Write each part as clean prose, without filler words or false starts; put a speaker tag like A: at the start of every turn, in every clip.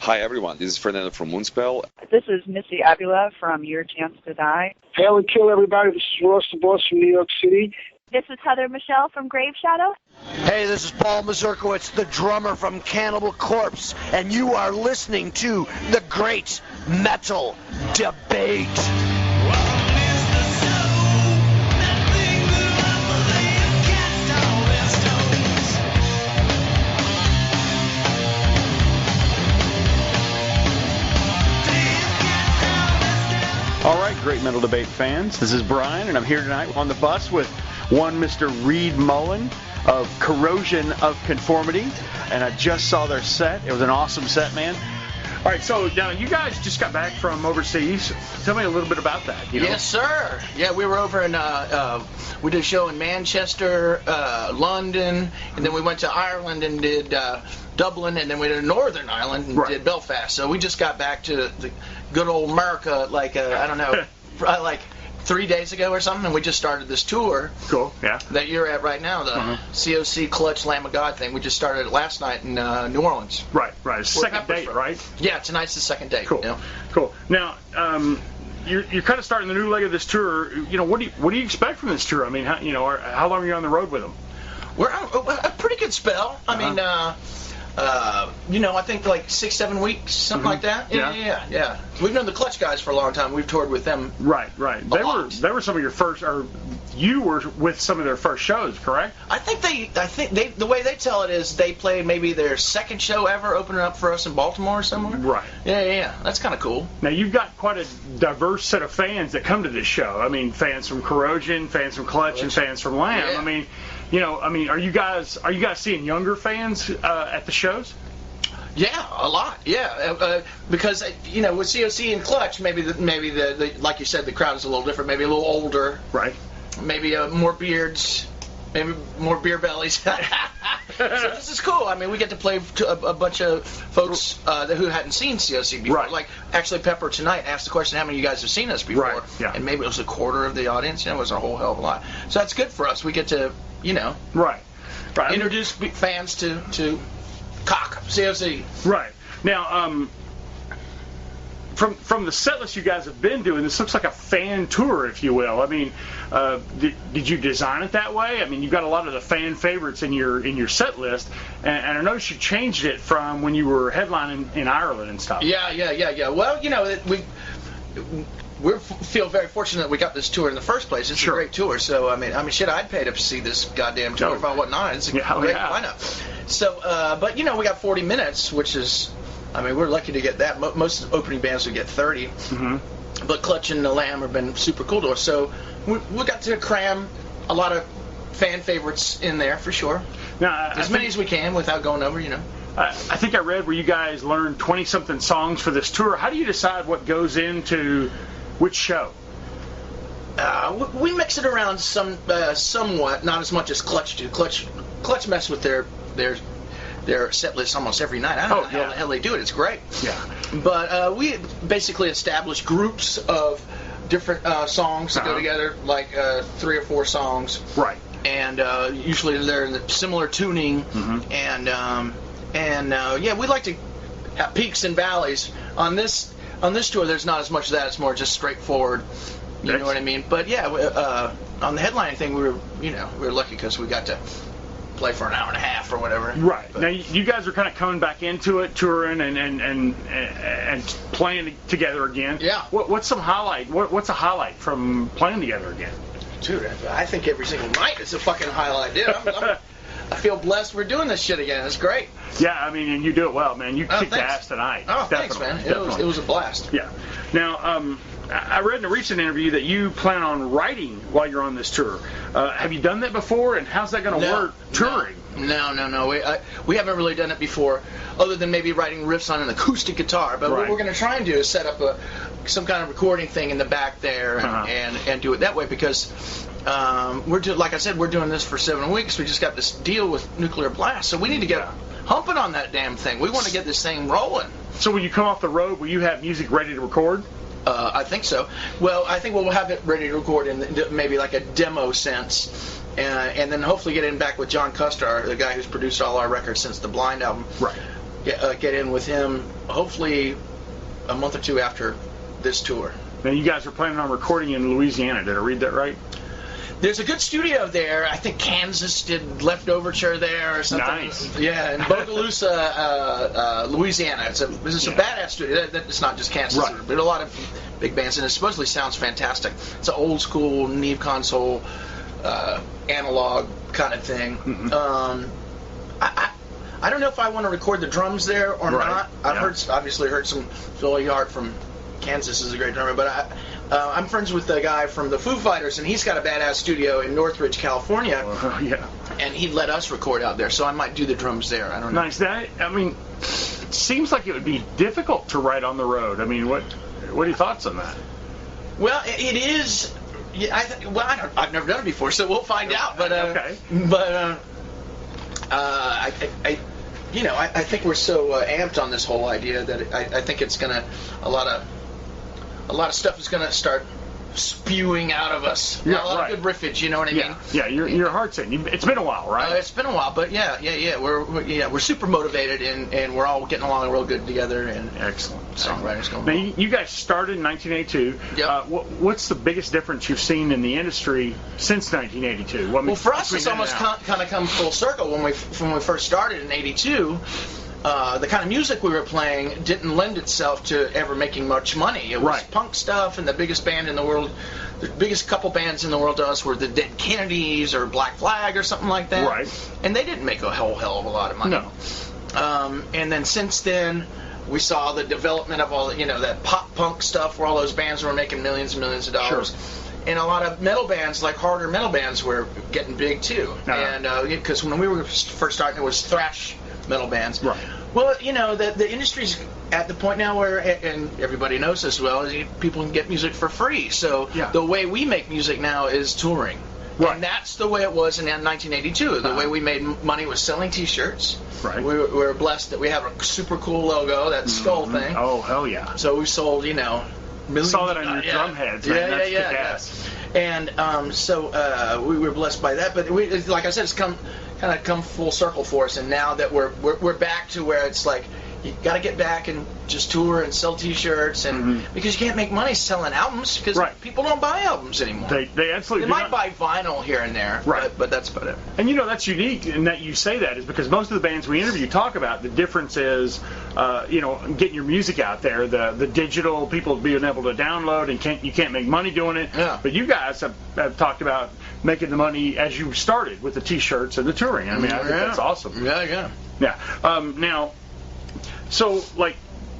A: Hi everyone, this is Fernando from Moonspell.
B: This is Missy Avila from Your Chance to Die.
C: Hail and kill everybody, this is Ross the Boss from New York City.
D: This is Heather Michelle from Grave Shadow.
E: Hey, this is Paul Mazurkowitz, the drummer from Cannibal Corpse, and you are listening to The Great Metal Debate.
F: All right, Great Metal Debate fans, this is Brian, and I'm here tonight on the bus with one Mr. Reed Mullin of Corrosion of Conformity, and I just saw their set. It was an awesome set, man. All right, so now you guys just got back from overseas. Tell me a little bit about that. You know?
G: Yes, sir. Yeah, we were over in, we did a show in Manchester, London, and then we went to Ireland and did Dublin, and then we did Northern Ireland and did Belfast. So we just got back to the good old America, like, I don't know, like 3 days ago or something, and we just started this tour.
F: Cool, yeah.
G: That you're at right now, the COC Clutch Lamb of God thing. We just started it last night in New Orleans.
F: Right. Second date, right?
G: Yeah, tonight's the second date.
F: Cool.
G: You know?
F: Cool. Now, you're kind of starting the new leg of this tour. You know, what do you expect from this tour? I mean, how long are you on the road with them?
G: We're a pretty good spell. I mean, I think like 6-7 weeks, something like that. Yeah. We've known the Clutch guys for a long time. We've toured with them. Right.
F: They were some of your first, or you were with some of their first shows, correct?
G: I think they the way they tell it is they played maybe their second show ever, opening up for us in Baltimore or somewhere.
F: Right.
G: Yeah. That's kind of cool.
F: Now you've got quite a diverse set of fans that come to this show. I mean, fans from Corrosion, fans from Clutch, and fans from Lamb.
G: Yeah.
F: I mean, are you guys seeing younger fans at the shows?
G: Yeah, a lot. Yeah, because with COC and Clutch, maybe the like you said, the crowd is a little different. Maybe a little older.
F: Right.
G: Maybe more beards. Maybe more beer bellies. So this is cool. I mean, we get to play to a bunch of folks who hadn't seen COC before.
F: Right.
G: Like, actually, Pepper tonight asked the question, how many of you guys have seen us before?
F: Right. Yeah.
G: And maybe it was a quarter of the audience. It was a whole hell of a lot. So that's good for us. We get to,
F: Right.
G: introduce fans to Cock, COC.
F: Right. Now, from the set list you guys have been doing, this looks like a fan tour, if you will. I mean, did you design it that way? I mean, you've got a lot of the fan favorites in your set list, and I noticed you changed it from when you were headlining in Ireland and stuff.
G: Yeah. Well, we feel very fortunate that we got this tour in the first place. It's a great tour. So I mean, shit, I'd pay to see this goddamn tour if I wasn't on it. It's a great lineup. So, but we got 40 minutes, which is, I mean, we're lucky to get that. Most opening bands would get 30. Mm-hmm. But Clutch and the Lamb have been super cool to us. So we got to cram a lot of fan favorites in there for sure.
F: Now,
G: as many as we can without going over,
F: I think I read where you guys learned 20-something songs for this tour. How do you decide what goes into which show?
G: We mix it around somewhat, not as much as Clutch do. Clutch mess with their set list almost every night. I don't know how the hell they do it. It's great.
F: Yeah.
G: But we basically establish groups of different songs that go together, like 3 or 4 songs.
F: Right.
G: And usually they're in the similar tuning. Mm-hmm. And we like to have peaks and valleys. On this tour, there's not as much of that. It's more just straightforward. You know what I mean? But yeah, on the headlining thing, we were lucky because we got to play for an hour and a half or whatever.
F: Right. But now you guys are kind of coming back into it, touring and playing together again.
G: Yeah.
F: What's some highlight? What's a highlight from playing together again?
G: Dude, I think every single night is a fucking highlight, dude. I feel blessed we're doing this shit again. It's great.
F: Yeah, I mean, and you do it well, man. You kicked ass tonight.
G: Oh, thanks, man. It was a blast.
F: Yeah. Now, I read in a recent interview that you plan on writing while you're on this tour. Have you done that before, and how's that going to work touring?
G: No. We haven't really done it before, other than maybe writing riffs on an acoustic guitar. But what we're going to try and do is set up some kind of recording thing in the back there and do it that way, because like I said, we're doing this for 7 weeks. We just got this deal with Nuclear Blast, so we need to get humping on that damn thing. We want to get this thing rolling.
F: So when you come off the road, will you have music ready to record?
G: I think so. Well, I think we'll have it ready to record in maybe like a demo sense, and then hopefully get in back with John Custer, the guy who's produced all our records since the Blind album.
F: Right.
G: get in with him, hopefully a month or two after this tour.
F: Now, you guys are planning on recording in Louisiana. Did I read that right?
G: There's a good studio there. I think Kansas did Leftoverture there or something.
F: Nice.
G: Yeah, in Bogalusa, Louisiana. It's a badass studio. It's not just Kansas,
F: right.
G: But a lot of big bands, and it supposedly sounds fantastic. It's an old school Neve console, analog kind of thing.
F: Mm-hmm.
G: I don't know if I want to record the drums there or not. I've obviously heard some Phil Yard from Kansas is a great drummer, but I'm friends with the guy from the Foo Fighters, and he's got a badass studio in Northridge, California. And he'd let us record out there, so I might do the drums there. I don't know. Nice.
F: It seems like it would be difficult to write on the road. I mean, what are your thoughts on that?
G: Well, it is. Yeah, I've never done it before, so we'll find out. But
F: okay.
G: I think we're so amped on this whole idea that I think it's gonna a lot of stuff is gonna start spewing out of us.
F: Yeah,
G: a lot of good riffage, you know what I mean?
F: Yeah, your heart's in. It's been a while, right?
G: It's been a while, but we're super motivated and we're all getting along real good together. And
F: excellent.
G: Songwriters going.
F: Now, you guys started in 1982.
G: Yep.
F: What's the biggest difference you've seen in the industry since 1982?
G: Well, for us, it's almost kind of come full circle. When we first started in '82. The kind of music we were playing didn't lend itself to ever making much money. It was punk stuff, and the biggest band in the world, the biggest couple bands in the world to us were the Dead Kennedys or Black Flag or something like that.
F: Right.
G: And they didn't make a hell of a lot of money.
F: No.
G: And then since then, we saw the development of all that pop punk stuff where all those bands were making millions and millions of dollars.
F: Sure.
G: And a lot of metal bands, like harder metal bands, were getting big too. And because when we were first starting, it was thrash metal bands.
F: Right.
G: Well, the industry's at the point now where, and everybody knows this well, is people can get music for free. So the way we make music now is touring.
F: Right.
G: And that's the way it was in 1982. The way we made money was selling T-shirts.
F: Right.
G: We're blessed that we have a super cool logo, that skull thing.
F: Oh, hell yeah.
G: So we sold, millions.
F: Saw that on your drum heads, man. That's kick-ass.
G: And we were blessed by that. But like I said, it's come full circle for us. And now that we're back to where it's like you got to get back and just tour and sell T-shirts, and because you can't make money selling albums because people don't buy albums anymore.
F: They absolutely
G: they might buy vinyl here and there, but that's about it.
F: And that's unique in that you say that is because most of the bands we interview talk about the difference is getting your music out there, the digital people being able to download and you can't make money doing it.
G: Yeah.
F: But you guys have talked about making the money as you started with the T-shirts and the touring. I mean, I think that's awesome.
G: Yeah.
F: Now. So,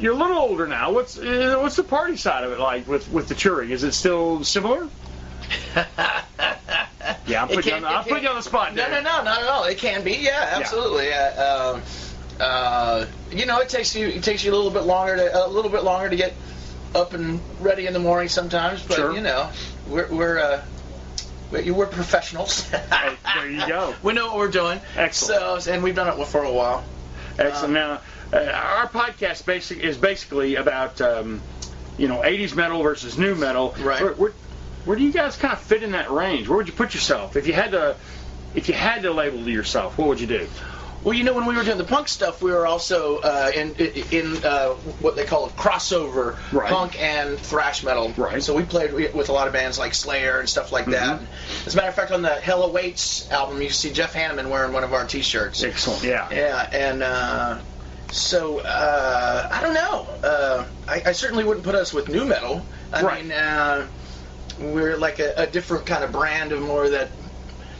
F: you're a little older now. What's the party side of it like with the touring? Is it still similar? Yeah, I'm putting you on the spot.
G: No, not at all. It can be. Yeah, absolutely. It takes you a little bit longer to get up and ready in the morning sometimes. But we're professionals.
F: There you go.
G: We know what we're doing.
F: Excellent.
G: And we've done it for a while.
F: Excellent. Now, our podcast is basically about 80s metal versus new metal.
G: Right.
F: Where do you guys kind of fit in that range? Where would you put yourself if you had to label yourself? What would you do?
G: Well, when we were doing the punk stuff, we were also in what they call a crossover punk and thrash metal.
F: Right.
G: So we played with a lot of bands like Slayer and stuff like that. As a matter of fact, on the Hell Awaits album, you see Jeff Hanneman wearing one of our T-shirts.
F: Excellent. Yeah.
G: Yeah, and I don't know. I certainly wouldn't put us with new metal. I mean, we're like a different kind of brand of more that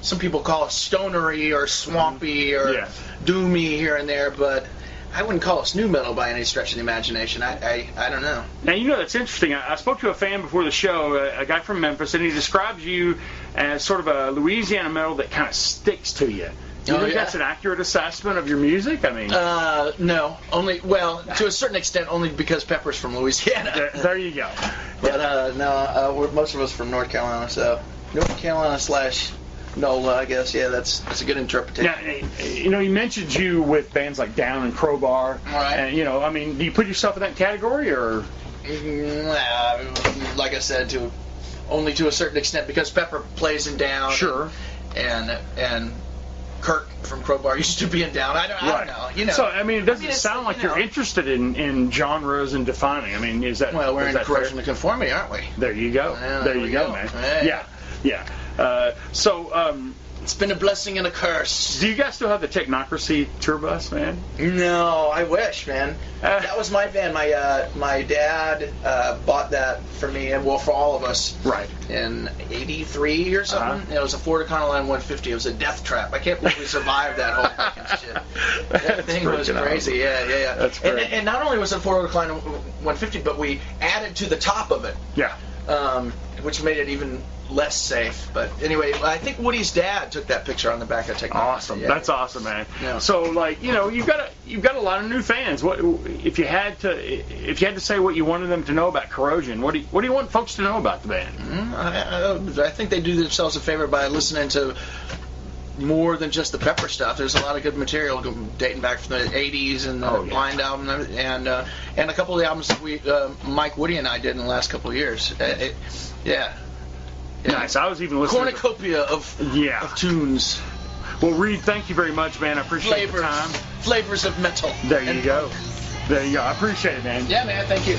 G: some people call us stonery or swampy or doomy here and there, but I wouldn't call us new metal by any stretch of the imagination. I don't know.
F: Now, that's interesting. I spoke to a fan before the show, a guy from Memphis, and he describes you as sort of a Louisiana metal that kind of sticks to you. Do you think that's an accurate assessment of your music? I mean,
G: no, to a certain extent, only because Pepper's from Louisiana.
F: There you go.
G: But no, most of us from North Carolina, so North Carolina / NOLA, I guess. Yeah, that's a good interpretation.
F: Now, you mentioned you with bands like Down and Crowbar.
G: Right.
F: And do you put yourself in that category or?
G: Like I said, only to a certain extent because Pepper plays in Down.
F: Sure.
G: And Kirk from Crowbar used to be in down. I don't know. You know.
F: So I mean, it doesn't sound like you're interested in genres and defining. I mean, is that?
G: Well, we're in Corrosion of Conformity, aren't we?
F: There you go. There you go, man.
G: Hey.
F: Yeah.
G: It's been a blessing and a curse.
F: Do you guys still have the Technocracy tour bus, man?
G: No, I wish, man. That was my van. My dad bought that for me and for all of us.
F: Right.
G: In '83 or something. It was a Ford Econoline 150. It was a death trap. I can't believe we survived that whole fucking shit. That thing was crazy. Yeah.
F: That's great.
G: And not only was it a Ford Econoline 150, but we added to the top of it.
F: Yeah.
G: Which made it even less safe. But anyway, I think Woody's dad took that picture on the back of Technocracy.
F: Awesome.
G: Yeah.
F: That's awesome, man.
G: Yeah.
F: So, like, you know, you've got a lot of new fans. What if you had to say what you wanted them to know about Corrosion? What do you want folks to know about the band?
G: I think they do themselves a favor by listening to more than just the Pepper stuff. There's a lot of good material dating back from the '80s and the Blind album and a couple of the albums that Mike Woody and I did in the last couple of years. Yeah.
F: Nice. I was even listening.
G: Cornucopia of tunes.
F: Well, Reed, thank you very much, man. I appreciate the time.
G: Flavors of metal.
F: There you go. I appreciate it, man.
G: Yeah, man. Thank you.